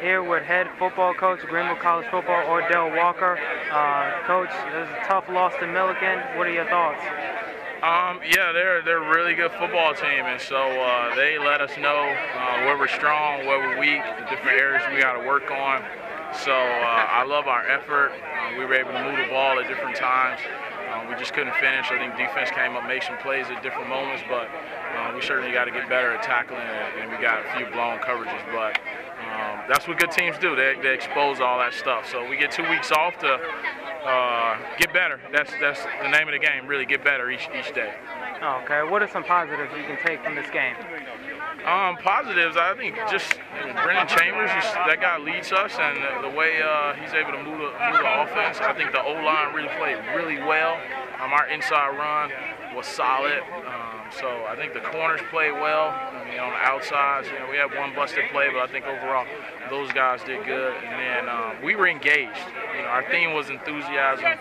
here with head football coach of Greenville College Football, Ordell Walker. Coach, it was a tough loss to Milliken. What are your thoughts? Yeah, they're a really good football team, and so they let us know where we're strong, where we're weak, the different areas we got to work on. So I love our effort. We were able to move the ball at different times. We just couldn't finish. I think defense came up, made some plays at different moments, but we certainly got to get better at tackling, and we got a few blown coverages. But that's what good teams do. They expose all that stuff. So we get 2 weeks off to get better. That's the name of the game. Really get better each day. Okay. What are some positives you can take from this game? Positives, I think just Brennan Chambers, that guy leads us, and the way he's able to move the offense. I think the O-line really played really well. Our inside run was solid. So I think the corners played well. On the outsides, we had one busted play, but I think overall those guys did good. And then we were engaged. Our theme was enthusiasm.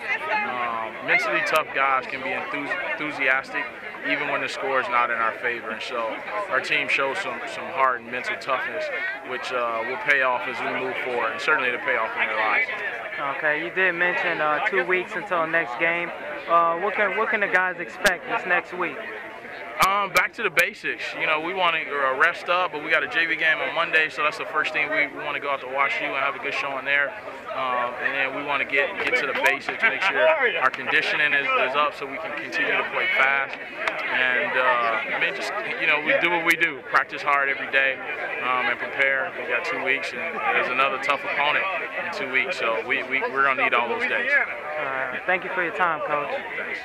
Mentally tough guys can be enthusiastic even when the score is not in our favor. And so our team shows some heart and mental toughness, which will pay off as we move forward, and certainly to pay off in their lives. Okay, you did mention 2 weeks until next game. What can the guys expect this next week? Back to the basics. We want to rest up, but we got a JV game on Monday, so that's the first thing we want to go out to WashU and have a good showing there. And then we want to get to the basics, make sure our conditioning is up so we can continue to play fast. And we do what we do, practice hard every day and prepare. We got 2 weeks, and there's another tough opponent in 2 weeks, so we're going to need all those days. Thank you for your time, Coach. Thanks.